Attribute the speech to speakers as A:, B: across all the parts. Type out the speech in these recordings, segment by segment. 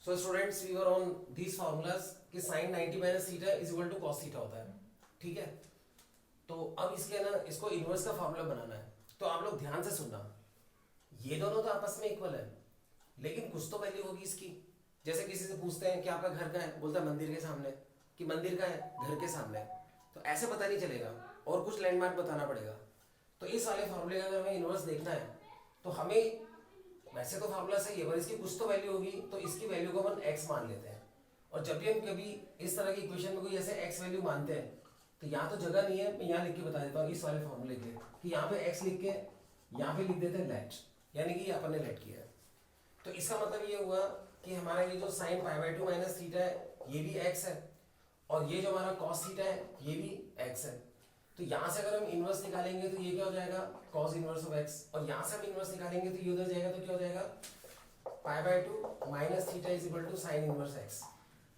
A: So students we were on these formulas कि sin 90 minus theta is equal to cos theta होता है, ठीक है। तो अब इसके ना इसको इनवर्स का फार्मूला बनाना है, तो आप लोग ध्यान से सुनना। ये दोनों तो आपस में इक्वल है, लेकिन कुछ तो वैल्यू होगी इसकी। जैसे किसी से पूछते हैं कि आपका घर कहाँ है, बोलता है मंदिर के सामने, कि मंदिर कहाँ है, घर के सामने। तो ऐसे पता नहीं चलेगा, और कुछ लैंडमार्क बताना पड़ेगा। तो इस वाले फार्मूले का अगर हमें इनवर्स देखना है तो हमें, वैसे तो फार्मूला सही है पर इसकी कुछ तो वैल्यू होगी, तो इसकी वैल्यू को अपन x मान लेते हैं। और जब भी हम कभी इस तरह की इक्वेशन में कोई ऐसे x वैल्यू मानते हैं, तो यहाँ तो जगह नहीं है, मैं यहाँ लिख के बता देता हूँ इस वाले फार्मूले के, कि यहाँ पे x लिख के यहाँ पे लिख देते हैं लेट, यानी कि अपन ने लेट किया है। तो इसका मतलब ये हुआ कि हमारा ये जो साइन π/2 माइनस थीटा है ये भी x है, और ये जो हमारा cos थीटा है ये भी x है। तो यहाँ से अगर हम इनवर्स निकालेंगे तो ये क्या हो जाएगा, cos इनवर्स ऑफ x, और यहाँ से हम इनवर्स निकालेंगे तो ये उधर जाएगा, तो क्या हो जाएगा π/2 minus theta is equal to sine inverse x।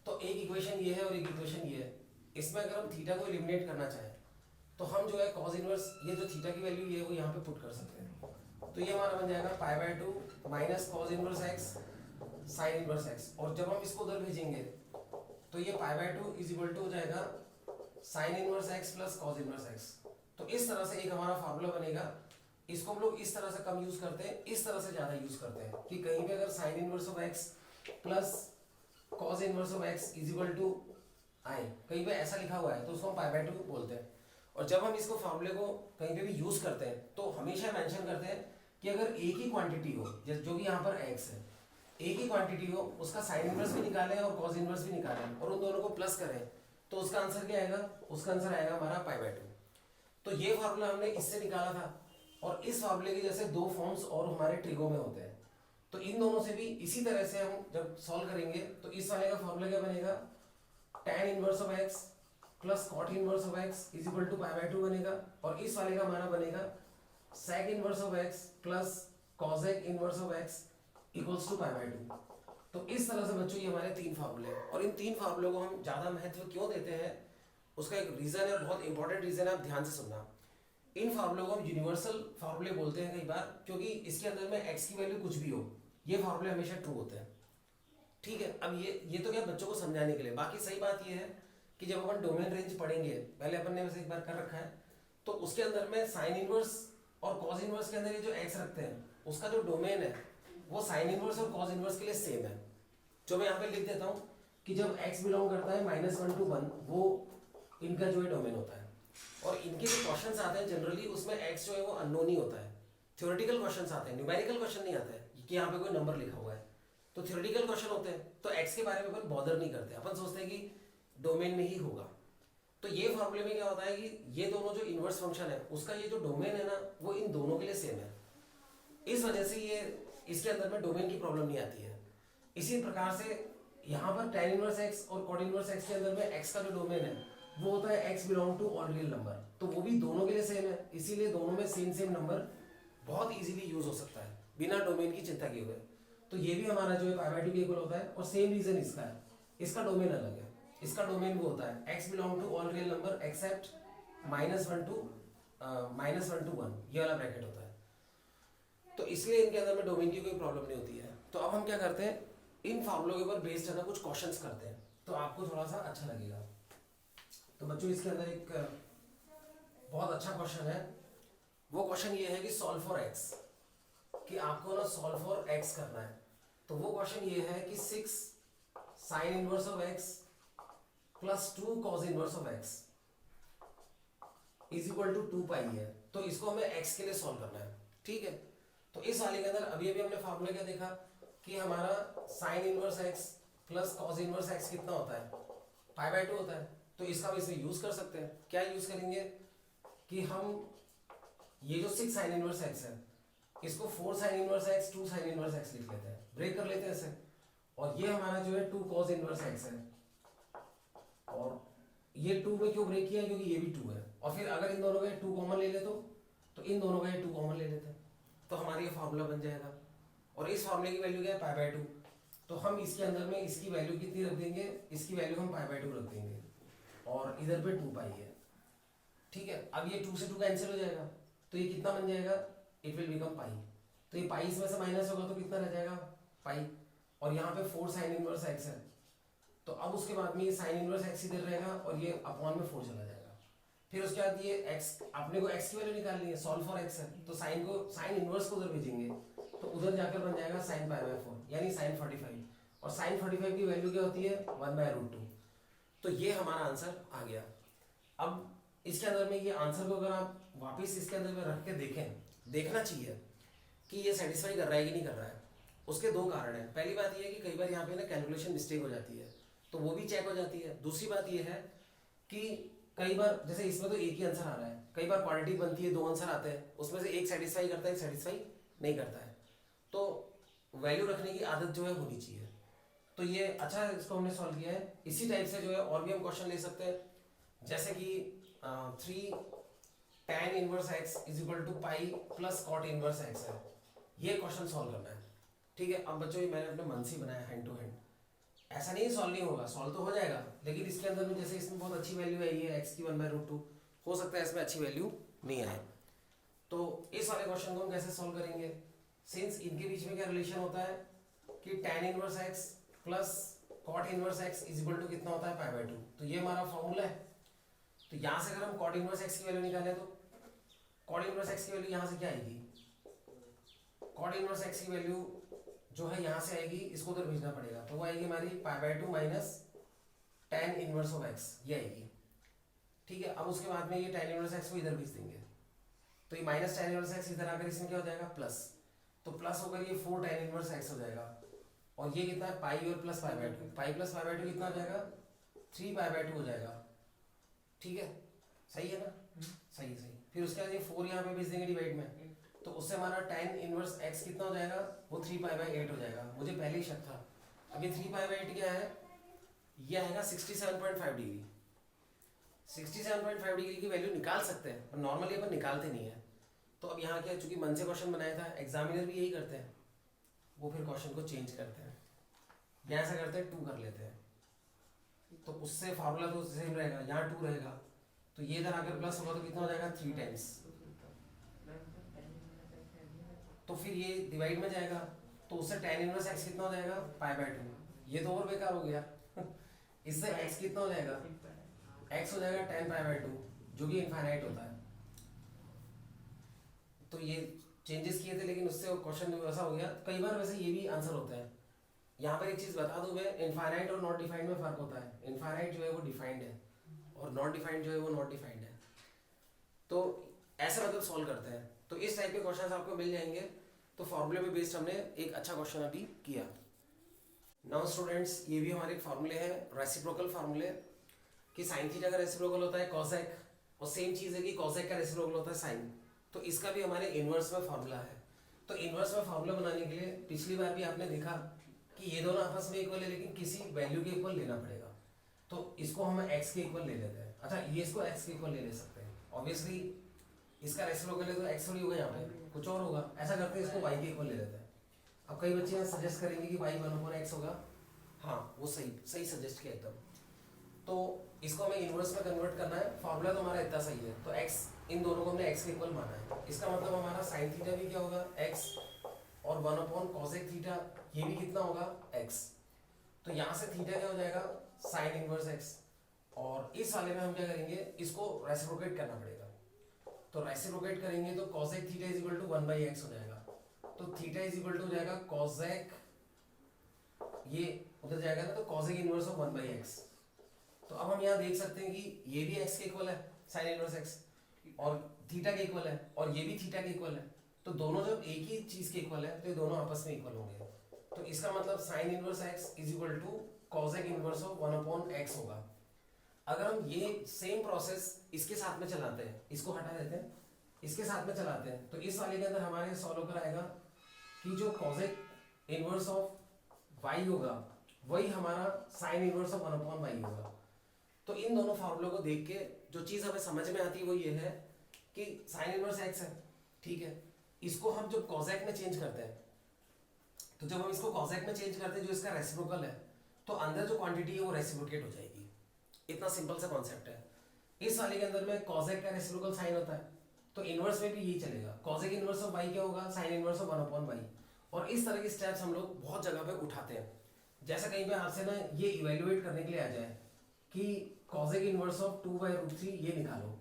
A: तो एक इक्वेशन ये है और एक इक्वेशन ये है। इसमें अगर हम थीटा को एलिमिनेट करना चाहें तो हम जो है cos इनवर्स, ये जो थीटा की वैल्यू ये है वो यहाँ पे पुट कर सकते हैं। तो ये हमारा बन जाएगा π/2 minus cos inverse x sine inverse x, और जब हम इसको उधर भेजेंगे तो ये π/2 इज इक्वल टू हो जाएगा sign inverse x plus cos inverse x। तो इस तरह से एक हमारा फार्मूला बनेगा। इसको हम लोग इस तरह से कम यूज करते हैं, इस तरह से ज्यादा यूज करते हैं, कि कहीं पे अगर sine inverse of x plus cos inverse of x is equal to i, कहीं पे ऐसा लिखा हुआ है तो उसको हम π/2 बोलते हैं। और जब हम इसको फार्मूले को कहीं पे भी यूज करते हैं तो हमेशा मेंशन करते हैं कि अगर एक ही क्वांटिटी हो, जो कि यहाँ पर x है, एक ही क्वांटिटी हो, उसका साइन इनवर्स भी निकालें और cos इनवर्स भी निकालें और उन दोनों को प्लस करें, तो उसका आंसर क्या आएगा, उसका आंसर आएगा हमारा π/2। तो ये फार्मूला हमने इससे निकाला था, और इस फार्मूले के जैसे दो फॉर्म्स और हमारे ट्रिगो में होते हैं। तो इन दोनों से भी इसी तरह से हम जब सॉल्व करेंगे तो इस वाले का फार्मूला क्या बनेगा, tan inverse of x plus cot inverse of x is equal to π/2 बनेगा, और इस वाले का हमारा बनेगा sec inverse of x plus cosec inverse of x equals to π/2। तो इस तरह से बच्चों ये हमारे तीन फार्मूले हैं, और इन तीन फार्मूलों को हम ज्यादा महत्व क्यों देते हैं, उसका एक रीजन है, बहुत इंपॉर्टेंट रीजन है, आप ध्यान से सुनना। इन फार्मूलों को हम यूनिवर्सल फार्मूले बोलते हैं कई बार, क्योंकि इसके अंदर में x की वैल्यू कुछ भी हो, ये फार्मूले हमेशा ट्रू होते हैं, ठीक है। अब ये तो क्या बच्चों को समझाने के लिए, बाकी सही बात ये है कि जब अपन डोमेन रेंज पढ़ेंगे, पहले अपन ने वैसे एक बार कर रखा है, तो उसके अंदर में साइन इनवर्स और cos इनवर्स के अंदर ये जो x रखते हैं उसका जो डोमेन है वो साइन इनवर्स और cos इनवर्स के लिए सेम है। जो मैं यहाँ पे लिख देता हूँ कि जब x बिलोंग करता है -1 to 1, वो इनका जो है डोमेन होता है। और इनके जो क्वेश्चंस आते हैं जनरली उसमें x जो है वो अननोन ही होता है। थ्योरेटिकल क्वेश्चंस आते हैं, न्यूमेरिकल क्वेश्चन नहीं आता है कि यहाँ पे कोई नंबर लिखा हुआ है। तो थ्योरेटिकल क्वेश्चन होते हैं, तो x के बारे में अपन बॉदर नहीं करते, अपन सोचते हैं कि डोमेन में ही होगा। तो ये फार्मूले में क्या होता है कि ये दोनों जो इनवर्स फंक्शन है उसका ये जो डोमेन है ना वो इन दोनों के लिए सेम है। इस वजह से ये इसके अंदर में डोमेन की प्रॉब्लम नहीं आती है। इसी प्रकार से यहाँ पर tan इनवर्स x और cot इनवर्स x के अंदर में x का जो डोमेन है वो होता है x belong to all real number, तो वो भी दोनों के लिए सेम है, इसीलिए दोनों में सेम नंबर बहुत इजीली यूज हो सकता है बिना डोमेन की चिंता किए हुए। तो ये भी हमारा जो है π/2 के इक्वल होता है, और सेम रीजन इसका है, इसका डोमेन अलग है। इसका डोमेन वो होता है x belong to all real number except -1 to 1, ये वाला ब्रैकेट होता है। तो इसलिए इनके अंदर में डोमेन की कोई प्रॉब्लम नहीं होती है। तो अब हम क्या करते हैं, इन फार्मूलों के ऊपर बेस्ड है ना कुछ क्वेश्चंस करते हैं, तो आपको थोड़ा सा अच्छा लगेगा। तो बच्चों इसके अंदर एक बहुत अच्छा क्वेश्चन है, वो क्वेश्चन ये है कि सॉल्व फॉर x, कि आपको ना सॉल्व फॉर x करना है। तो वो क्वेश्चन ये है कि 6 sine inverse of x plus 2 cos inverse of x is equal to 2π है। तो इसको हमें x के लिए सॉल्व करना है, ठीक है। तो इस वाले के अंदर अभी हमने फार्मूला क्या देखा कि हमारा sign inverse x plus cos inverse x कितना होता है, π/2 होता है। तो इसका हम इसमें यूज कर सकते हैं। क्या यूज करेंगे कि हम ये जो 6 साइन इनवर्स x है इसको 4 sign inverse x 2 sign inverse x लिख लेते हैं, ब्रेक कर लेते हैं इसे। और ये हमारा जो है 2 cos इनवर्स x है, और ये 2 में क्यों ब्रेक किया है, क्योंकि ये भी 2 है। और फिर अगर इन दोनों का 2 कॉमन ले ले तो इन दोनों का 2 कॉमन ले लेते हैं, तो हमारा ये फार्मूला बन जाएगा। और इस फार्मूले की वैल्यू क्या है π/2, तो हम इसके अंदर में इसकी वैल्यू कितनी रख देंगे, इसकी वैल्यू हम π/2 रख देंगे, और इधर पे 2π है, ठीक है। अब ये 2 से 2 कैंसिल हो जाएगा, तो ये कितना बन जाएगा, इट विल बिकम पाई। तो ये पाई इसमें से माइनस होगा तो कितना रह जाएगा पाई। और यहाँ पे 4 साइन इनवर्स एक्स है, तो अब उसके बाद में ये साइन इनवर्स एक्स इधर रहेगा और ये अपॉन में 4 चला जाएगा। फिर उसके बाद ये x, अपने को x की वैल्यू निकालनी है, सॉल्व फॉर x है, तो साइन इनवर्स को उधर भेजेंगे, तो उधर जाकर बन जाएगा साइन पाई बाय 4 यानी साइन 45, और साइन 45 की वैल्यू क्या होती है 1/√2। तो ये हमारा आंसर आ गया। अब इसके अंदर में ये आंसर को अगर आप वापस इसके अंदर में रख के देखना चाहिए कि ये सेटिस्फाई कर रहा है कि नहीं कर रहा है। उसके दो कारण हैं। पहली बात ये है कि कई बार यहाँ पे ना कैलकुलेशन मिस्टेक हो जाती है, तो वो भी चेक हो जाती है। दूसरी बात ये है कि कई बार जैसे इसमें तो एक ही आंसर आ रहा है, कई बार क्वाड्रेटिक बनती है, 2 आंसर आते हैं, उसमें से एक सेटिस्फाई करता है, एक सेटिस्फाई नहीं करता है। तो वैल्यू रखने की आदत जो है होनी चाहिए। तो ये अच्छा है, इसको हमने सॉल्व किया है। इसी टाइप से जो है और भी हम क्वेश्चन ले सकते हैं, जैसे कि 3 tan inverse x is equal to pi plus cot inverse x है। ये क्वेश्चन सॉल्व करना है, ठीक है। अब बच्चों ये मैंने अपने मन से बनाया हैंड टू हैंड, ऐसा नहीं सॉल्व नहीं होगा, सॉल्व तो हो जाएगा, लेकिन इसके अंदर में जैसे इसमें बहुत अच्छी वैल्यू आई है x की 1/√2, हो सकता है इसमें अच्छी वैल्यू नहीं आए। तो इस वाले क्वेश्चन को हम कैसे सॉल्व करेंगे, सिंस इनके बीच में क्या रिलेशन होता है कि tan inverse x plus cot inverse x is equal to कितना होता है पाई/2। तो ये हमारा फॉर्मूला है। तो यहाँ से अगर हम cot इनवर्स x की वैल्यू निकालें तो cot इनवर्स x की वैल्यू यहाँ से क्या आएगी, cot इनवर्स x की वैल्यू जो है यहाँ से आएगी, इसको उधर भेजना पड़ेगा, तो वो आएगी हमारी पाई/2 minus tan inverse of x, ये आएगी, ठीक है। अब उसके बाद में ये tan इनवर्स x को इधर भेज देंगे, तो ये माइनस tan इनवर्स x इधर आकर इसमें क्या हो जाएगा प्लस, तो प्लस होकर ये 4 tan इनवर्स x हो जाएगा, और ये कितना है पाई और प्लस पाई/2, पाई प्लस पाई/2 कितना हो जाएगा 3 पाई/2 हो जाएगा, ठीक है। सही है ना, सही है, सही। फिर उसके बाद ये 4 यहाँ पे भेज देंगे डिवाइड में, तो उससे हमारा tan इनवर्स x कितना हो जाएगा, वो 3 पाई/8 हो जाएगा। मुझे पहले ही शक था। अब ये 3 पाई/8 क्या है, ये आएगा 67.5 डिग्री। 67.5 डिग्री की वैल्यू निकाल सकते हैं, पर नॉर्मली अपन निकालते नहीं है। तो अब यहाँ क्या, चूंकि मन से क्वेश्चन बनाया था, एग्जामिनर भी यही करते हैं, वो फिर क्वेश्चन को चेंज करते हैं, यहाँ ऐसा करते हैं 2 कर लेते हैं, तो उससे फार्मूला तो सेम रहेगा, यहाँ 2 रहेगा, तो ये इधर आकर प्लस होगा, तो कितना हो जाएगा 3 टाइम्स, तो फिर ये डिवाइड में जाएगा, तो उससे tan इनवर्स x कितना हो जाएगा पाई/2, ये तो और बेकार हो गया इससे x कितना हो जाएगा, x हो जाएगा tan पाई/2, जो कि इनफाइनाइट होता है। तो ये चेंजेस किए थे, लेकिन उससे क्वेश्चन वैसा हो गया। कई बार वैसे ये भी आंसर होता है। यहाँ पर एक चीज बता दूं मैं, इनफाइनाइट और नॉट डिफाइंड में फर्क होता है। इनफाइनाइट जो है वो डिफाइंड है, और नॉट डिफाइंड जो है वो नॉट डिफाइंड है। तो ऐसा मतलब सॉल्व करते हैं। तो इस टाइप के क्वेश्चन आपको मिल जाएंगे। तो फॉर्मूले पे बेस्ड हमने एक अच्छा क्वेश्चन अभी किया। नाउ स्टूडेंट्स, ये भी हमारे फॉर्मूले हैं, रेसिप्रोकल फॉर्मूले, कि साइन थीटा का रेसिप्रोकल होता है कॉसेक, और सेम चीज है कि कॉसेक का रेसिप्रोकल होता है साइन। तो इसका भी हमारे इनवर्स में फॉर्मूला है। तो इनवर्स में फॉर्मूला बनाने के लिए पिछली बार भी आपने देखा कि ये दोनों आपस में इक्वल है, लेकिन किसी वैल्यू के इक्वल लेना पड़ेगा। तो इसको हम x के इक्वल ले लेते हैं। अच्छा, ये इसको x के इक्वल ले सकते हैं। ऑब्वियसली इसका रेसिप्रोकल है, तो x थोड़ी होगा, यहाँ पे कुछ और होगा। ऐसा करते हैं, इसको y के इक्वल ले लेते हैं। अब कई बच्चे सजेस्ट करेंगे कि y 1/x होगा। हाँ, वो सही सजेस्ट किया एकदम। तो इसको हमें इनवर्स में कन्वर्ट करना है। फॉर्मूला तो हमारा इतना सही है, तो x, इन दोनों को हमने x के इक्वल माना है। इसका मतलब हमारा साइन थीटा भी क्या होगा x, और 1/cosec थीटा, ये भी कितना होगा x। तो यहाँ से थीटा क्या हो जाएगा साइन इनवर्स x, और इस वाले में हम क्या करेंगे, इसको रेसिप्रोकेट करना पड़ेगा। तो रेसिप्रोकेट करेंगे तो cosec theta is equal to 1/x हो जाएगा। तो थीटा इज इक्वल टू जाएगा cosec, ये उधर जाएगा ना, तो cosec इनवर्स ऑफ 1/x। तो अब हम यहाँ देख सकते हैं कि ये भी x के इक्वल है साइन इनवर्स x, और थीटा के इक्वल है, और ये भी थीटा के इक्वल है। तो दोनों जब एक ही चीज के इक्वल है, तो ये दोनों आपस में इक्वल होंगे। तो इसका मतलब sine inverse x is equal to cosec inverse of 1/x होगा। अगर हम ये सेम प्रोसेस इसके साथ में चलाते हैं, इसको हटा देते हैं, इसके साथ में चलाते हैं, तो इस वाले के अंदर हमारे सॉल्व होकर आएगा कि जो cosec इनवर्स ऑफ y होगा, वही हमारा साइन इनवर्स ऑफ 1/y होगा। तो इन दोनों फॉर्मूलों को देख के जो चीज हमें समझ में आती है वो ये है कि साइन इनवर्स x है, ठीक है। इसको हम जब cosec में चेंज करते हैं, तो जब हम इसको cosec में चेंज करते हैं, जो इसका रेसिप्रोकल है, तो अंदर जो क्वांटिटी है वो रेसिप्रोकेट हो जाएगी। इतना सिंपल सा कॉन्सेप्ट है। इस वाले के अंदर में cosec का रेसिप्रोकल साइन होता है, तो इनवर्स में भी यही चलेगा। cosec इनवर्स ऑफ y क्या होगा, साइन इनवर्स ऑफ 1/y, और इस तरह के स्टेप्स हम लोग बहुत जगह पे उठाते हैं। जैसा कहीं पे आपसे ना ये इवेल्युएट करने के लिए आ जाए कि कॉसेक इनवर्स ऑफ 2/√3 ये निकालो।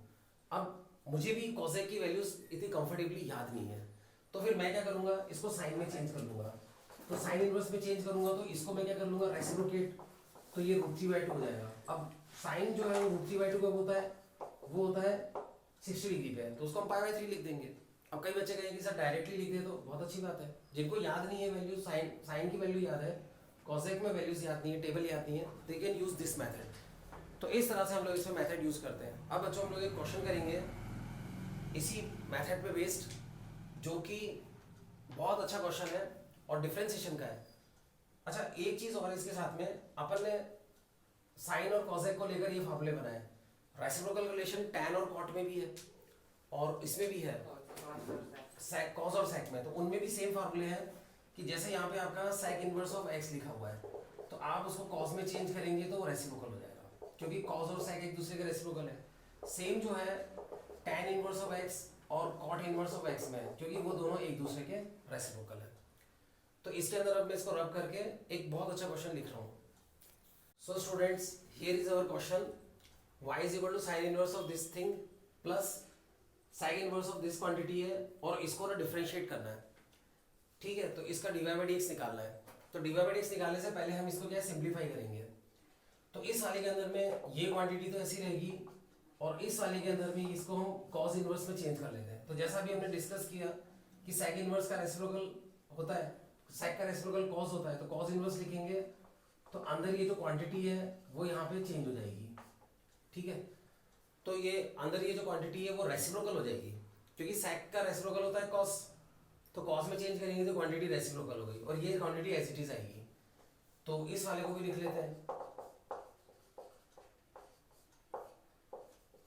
A: अब मुझे भी कॉसेक की वैल्यूज इतनी कंफर्टेबली याद नहीं है, तो फिर मैं क्या करूंगा, इसको साइन में चेंज कर लूंगा। तो साइन इनवर्स में चेंज करूंगा तो इसको मैं क्या कर लूंगा, रेसिप्रोकेट, तो ये √3/2 हो जाएगा। अब साइन जो है वो √3/2 कब होता है, वो होता है 60 डिग्री पे, तो उसको हम π/3 लिख देंगे। अब कई बच्चे कहेंगे सर डायरेक्टली लिख दे, तो बहुत अच्छी बात है। जिनको याद नहीं है वैल्यू, साइन की वैल्यू याद है, कॉसेक में वैल्यूज याद नहीं है, टेबल याद नहीं है, they can use this method. तो इस तरह से हम लोग इसमें मेथड यूज करते हैं। अब बच्चों हम लोग एक क्वेश्चन करेंगे इसी मेथड पे बेस्ड, जो कि बहुत अच्छा क्वेश्चन है और डिफरेंशिएशन का है। अच्छा, एक चीज और इसके साथ में, अपन ने साइन और कॉसेक को लेकर ये फार्मूले बनाए। रेसिप्रोकल रिलेशन टैन और कॉट में भी है और इसमें भी है, कॉस और सेक में, तो उनमें भी सेम फार्मूले हैं कि जैसे यहाँ पे आपका सेक इनवर्स ऑफ एक्स लिखा हुआ है, तो आप उसको कॉस में चेंज करेंगे तो वो रेसिप्रोकल हो जाएगा, क्योंकि कॉस और सेक एक दूसरे के रेसिप्रोकल है। सेम जो है टैन इनवर्स ऑफ एक्स और कॉट इनवर्स ऑफ एक्स में, क्योंकि वो दोनों एक दूसरे के रेसिप्रोकल है। तो इसके अंदर अब मैं इसको रब करके एक बहुत अच्छा क्वेश्चन लिख रहा हूँ। So students, here is our question, y is equal to sine inverse of this thing plus sine inverse of this quantity है, और इसको ना डिफरेंशिएट करना है। ठीक है, तो इसका dy/dx निकालना है। तो dy/dx निकालने से पहले हम इसको क्या सिंप्लीफाई करेंगे। तो इस वाले के अंदर में ये क्वांटिटी तो ऐसी रहेगी, और इस वाले के अंदर भी इसको हम cos इनवर्स में चेंज कर लेते हैं। तो जैसा भी हमने डिस्कस किया कि sec इनवर्स का रेसिप्रोकल होता है, sec का रेसिप्रोकल cos होता है, तो cos इनवर्स लिखेंगे तो अंदर ये जो क्वांटिटी है वो यहाँ पे चेंज हो जाएगी। ठीक है, तो ये अंदर ये जो क्वांटिटी है वो रेसिप्रोकल हो जाएगी, क्योंकि sec का रेसिप्रोकल होता है cos, तो cos में चेंज करेंगे तो क्वांटिटी रेसिप्रोकल हो गई, और ये क्वांटिटी एज इट इज आएगी। तो इस वाले को भी लिख लेते हैं।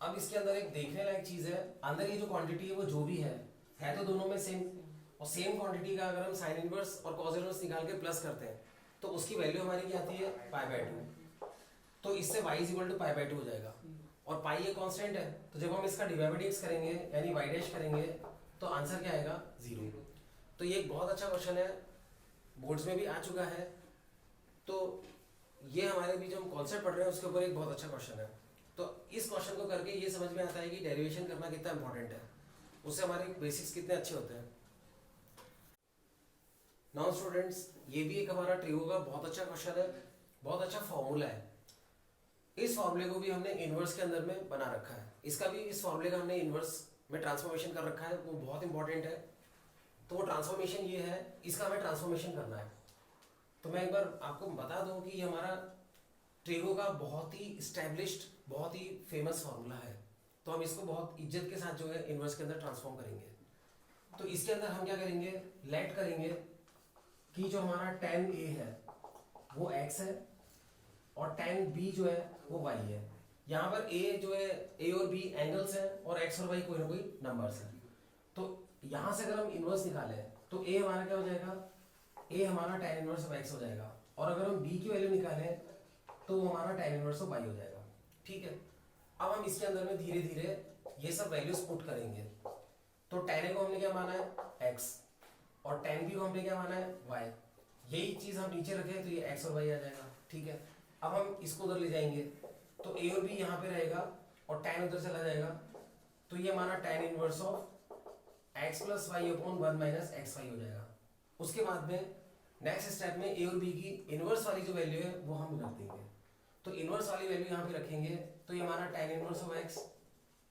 A: अब इसके अंदर एक देखने लायक चीज है, अंदर ये जो क्वांटिटी है वो जो भी है तो दोनों में सेम, और सेम क्वांटिटी का अगर हम साइन इनवर्स और कॉस इनवर्स निकाल के प्लस करते हैं तो उसकी वैल्यू हमारी क्या आती है, π/2। तो इससे y इज इक्वल टू π/2 हो जाएगा, और पाई ये कांस्टेंट है, तो जब हम इसका dy/dx करेंगे यानी y डैश करेंगे तो आंसर क्या आएगा, 0। तो ये एक बहुत अच्छा क्वेश्चन है, बोर्ड्स में भी आ चुका है। तो ये हमारे भी जो हम कॉन्सेप्ट पढ़ रहे हैं उसके ऊपर एक बहुत अच्छा क्वेश्चन है। तो इस क्वेश्चन को करके ये समझ में आता है कि डेरिवेशन करना कितना इंपॉर्टेंट है, उससे हमारे बेसिक्स कितने अच्छे होते हैं। नाउ स्टूडेंट्स, ये भी एक हमारा ट्रिगो का बहुत अच्छा क्वेश्चन है, बहुत अच्छा फॉर्मूला है। इस फॉर्मूले को भी हमने इनवर्स के अंदर में बना रखा है, इसका भी, इस फॉर्मूले का हमने इनवर्स में ट्रांसफॉर्मेशन कर रखा है, वो बहुत इंपॉर्टेंट है। तो वो ट्रांसफॉर्मेशन ये है, इसका हमें ट्रांसफॉर्मेशन करना है। तो मैं एक बार आपको बता दूं कि ये हमारा ट्रिगो का बहुत ही इस्टेब्लिश्ड, बहुत ही फेमस फार्मूला है। तो हम इसको बहुत इज्जत के साथ जो है इनवर्स के अंदर ट्रांसफॉर्म करेंगे। तो इसके अंदर हम क्या करेंगे, लेट करेंगे कि जो हमारा tan a है वो x है, और tan b जो है वो y है। यहाँ पर a जो है, a और b एंगल्स हैं, और x और y कोई ना कोई नंबर्स हैं। तो यहाँ से अगर हम इनवर्स निकालें तो a हमारा क्या हो जाएगा, a हमारा tan इनवर्स ऑफ x हो जाएगा, और अगर हम b की वैल्यू निकालें तो वो हमारा tan इनवर्स ऑफ y हो जाएगा। ठीक है, अब हम इसके अंदर में धीरे धीरे ये सब वैल्यूज पुट करेंगे। तो tan a को हमने क्या माना है, x, और tan b को हमने क्या माना है, y। यही चीज हम नीचे रखें तो ये x और y आ जाएगा। ठीक है, अब हम इसको उधर ले जाएंगे तो a और b यहाँ पे रहेगा और tan उधर चला जाएगा, तो ये हमारा tan inverse of x plus y upon 1 minus x y हो जाएगा। उसके बाद में नेक्स्ट स्टेप में a और b की इनवर्स वाली जो वैल्यू है वो हम रख देंगे। तो इनवर्स वाली वैल्यू यहाँ पे रखेंगे तो ये हमारा tan inverse of x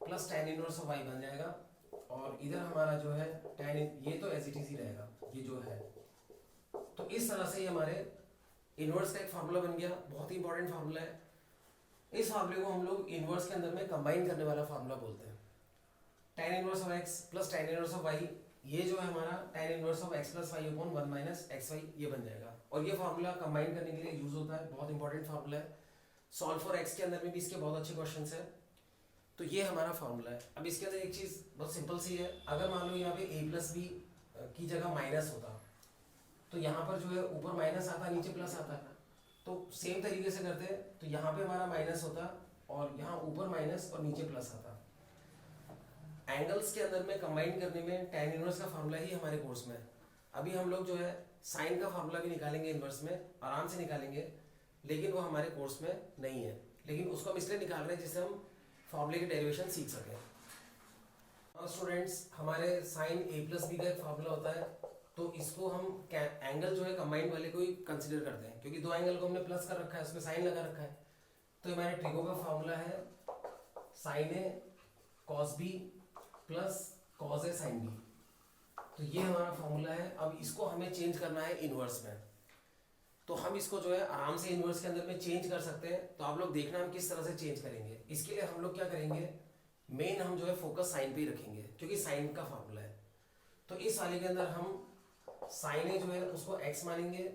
A: plus tan inverse of y बन जाएगा, और इधर हमारा जो है tan, ये तो एज इट इज ही रहेगा ये जो है। तो इस तरह से ये हमारे इनवर्स का एक फार्मूला बन गया, बहुत ही इंपॉर्टेंट फार्मूला है। इस फार्मूले को हम लोग इनवर्स के अंदर में कंबाइन करने वाला फार्मूला बोलते हैं। tan inverse of x plus tan inverse of y, ये जो है हमारा tan inverse of x plus y upon 1 minus x y, ये बन जाएगा। और ये फार्मूला कंबाइन करने के लिए यूज होता है, बहुत इंपॉर्टेंट फार्मूला है। सॉल्व फॉर x के अंदर में भी इसके बहुत अच्छे क्वेश्चंस हैं। तो ये हमारा फार्मूला है। अब इसके अंदर एक चीज बहुत सिंपल सी है, अगर मान लो यहाँ पे a प्लस बी की जगह माइनस होता तो यहाँ पर जो है ऊपर माइनस आता, नीचे प्लस आता, तो सेम तरीके से करते तो यहाँ पे हमारा माइनस होता और यहाँ ऊपर माइनस और नीचे प्लस आता। एंगल्स के अंदर में कंबाइन करने में tan इनवर्स का फार्मूला ही हमारे कोर्स में है। अभी हम लोग जो है साइन का फार्मूला भी निकालेंगे इन्वर्स में, आराम से निकालेंगे, लेकिन वो हमारे कोर्स में नहीं है, लेकिन उसको हम इसलिए निकाल रहे हैं जिससे हम फार्मूले की डेरिवेशन सीख सकें। स्टूडेंट्स, हमारे साइन ए प्लस बी का एक फार्मूला होता है, तो इसको हम एंगल जो है कंबाइंड वाले को ही कंसिडर करते हैं, क्योंकि दो एंगल को हमने प्लस कर रखा है, उसमें साइन लगा रखा है। तो हमारे ट्रिगो का फार्मूला है sign A cos B plus cos A sine B. तो ये हमारा फार्मूला है। अब इसको हमें चेंज करना है इनवर्स में, तो हम इसको जो है आराम से इनवर्स के अंदर में चेंज कर सकते हैं। तो आप लोग देखना हम किस तरह से चेंज करेंगे। इसके लिए हम लोग क्या करेंगे, मेन हम जो है फोकस साइन पे ही रखेंगे, क्योंकि साइन का फार्मूला है। तो इस वाले के अंदर हम साइन ए जो है उसको x मानेंगे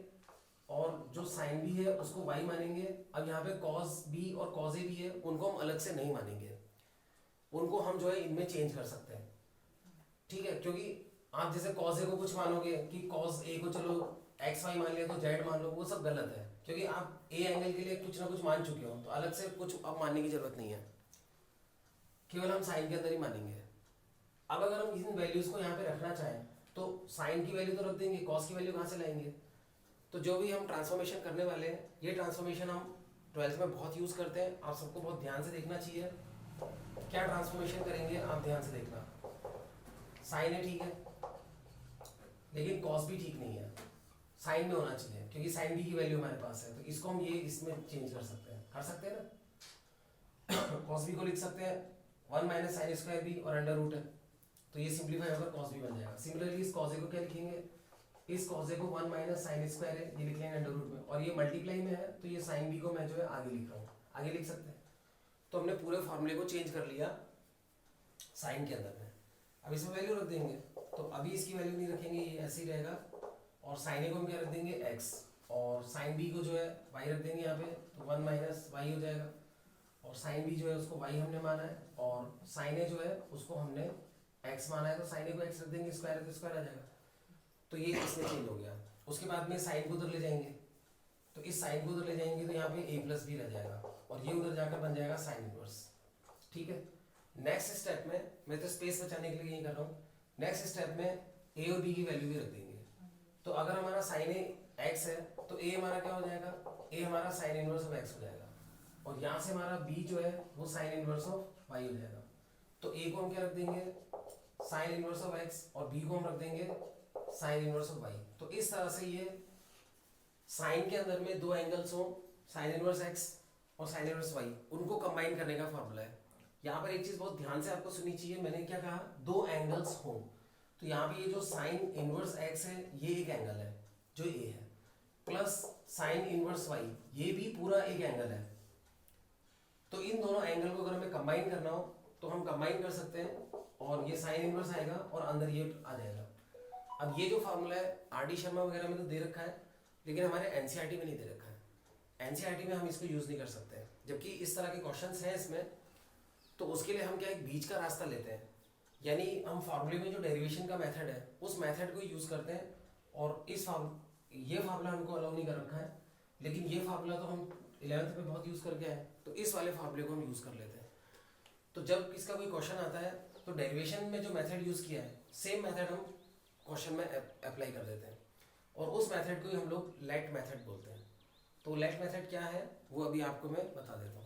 A: और जो साइन बी है उसको y मानेंगे। अब यहाँ पे कॉस बी और कॉस ए भी है, उनको हम अलग से नहीं मानेंगे, उनको हम जो है इनमें चेंज कर सकते हैं, ठीक है। क्योंकि आप जैसे कॉस ए को कुछ मानोगे कि कॉस ए को चलो एक्स वाई मान लिया तो जेड मान लो, वो सब गलत है, क्योंकि आप ए एंगल के लिए कुछ ना कुछ मान चुके हो, तो अलग से कुछ अब मानने की जरूरत नहीं है, केवल हम साइन के अंदर ही मानेंगे। अब अगर हम इन वैल्यूज को यहाँ पे रखना चाहें तो साइन की वैल्यू तो रख देंगे, कॉस की वैल्यू कहाँ से लाएंगे। तो जो भी हम ट्रांसफॉर्मेशन करने वाले हैं, ये ट्रांसफॉर्मेशन हम 12th में बहुत यूज करते हैं, आप सबको बहुत ध्यान से देखना चाहिए। क्या ट्रांसफॉर्मेशन करेंगे आप ध्यान से देखना। साइन है ठीक है, लेकिन कॉस भी ठीक नहीं है, साइन में होना चाहिए, क्योंकि साइन बी की वैल्यू हमारे पास है, तो इसको हम ये इसमें चेंज कर सकते हैं ना। कॉस बी को लिख सकते हैं 1 माइनस साइन स्क्वायर बी और अंडर रूट है, तो ये सिंप्लीफाई होकर कॉस बी बन जाएगा। सिमिलरली इस कॉस ए को क्या लिखेंगे, इस कॉस ए को 1 माइनस साइन स्क्वायर है, ये लिख लेंगे अंडर रूट में, और ये मल्टीप्लाई में है, तो ये साइन बी को मैं जो है आगे लिख रहा हूँ, आगे लिख सकते हैं। तो हमने पूरे फॉर्मूले को चेंज कर लिया साइन के अंदर में। अब इसमें वैल्यू रख देंगे, तो अभी इसकी वैल्यू नहीं रखेंगे, ये ऐसे ही रहेगा, और साइन ए को हम क्या रख देंगे x, और साइन बी को जो है y रख देंगे यहाँ पे, तो 1 माइनस वाई हो जाएगा, और साइन बी जो है उसको y हमने माना है, और साइन ए जो है उसको हमने x माना है, तो साइन ए को x रख देंगे, स्क्वायर है तो स्क्वायर आ जाएगा। तो ये इसमें चेंज हो गया। उसके बाद में साइन को उधर ले जाएंगे, तो इस साइन को उधर ले जाएंगे तो यहाँ पे a प्लस बी रह जाएगा, और ये उधर जाकर बन जाएगा साइन इनवर्स, ठीक है। नेक्स्ट स्टेप में, मैं तो स्पेस बचाने के लिए यही कर रहा हूँ, नेक्स्ट स्टेप में a और b की वैल्यू भी रख देंगे। तो अगर हमारा साइन ए x है तो a हमारा क्या हो जाएगा, a हमारा साइन इनवर्स ऑफ x हो जाएगा, और यहाँ से हमारा b जो है वो साइन इनवर्स ऑफ y हो जाएगा। तो a को हम क्या रख देंगे, साइन इनवर्स ऑफ x, और b को हम रख देंगे साइन इनवर्स ऑफ y। तो इस तरह से ये साइन के अंदर में दो एंगल्स हो, साइन इनवर्स x और साइन इनवर्स y, उनको कंबाइन करने का फॉर्मूला है। यहाँ पर एक चीज बहुत ध्यान से आपको सुननी चाहिए, मैंने क्या कहा, दो एंगल्स हो, तो यहाँ पे ये जो साइन इनवर्स x है ये एक एंगल है जो a है, प्लस साइन इनवर्स y ये भी पूरा एक एंगल है। तो इन दोनों एंगल को अगर हमें कंबाइन करना हो तो हम कंबाइन कर सकते हैं, और ये साइन इनवर्स आएगा और अंदर ये आ जाएगा। अब ये जो फार्मूला है आर.डी. शर्मा वगैरह में तो दे रखा है, लेकिन हमारे एनसीईआरटी में नहीं दे रखा है। एनसीईआरटी में हम इसको यूज नहीं कर सकते, जबकि इस तरह के क्वेश्चंस हैं इसमें, तो उसके लिए हम क्या एक बीच का रास्ता लेते हैं, यानी हम फार्मूले में जो डेरिवेशन का मेथड है उस मेथड को यूज करते हैं, और ये फार्मूला हमको अलाउ नहीं कर रखा है, लेकिन ये फार्मूला तो हम 11th में बहुत यूज करके आए, तो इस वाले फार्मूले को हम यूज कर लेते हैं। तो जब इसका कोई क्वेश्चन आता है तो डेरिवेशन में जो मेथड यूज किया है सेम मेथड हम क्वेश्चन में अप्लाई कर देते हैं, और उस मेथड को ही हम लोग लेट मेथड बोलते हैं। तो लेट मेथड क्या है वो अभी आपको मैं बता देता हूँ।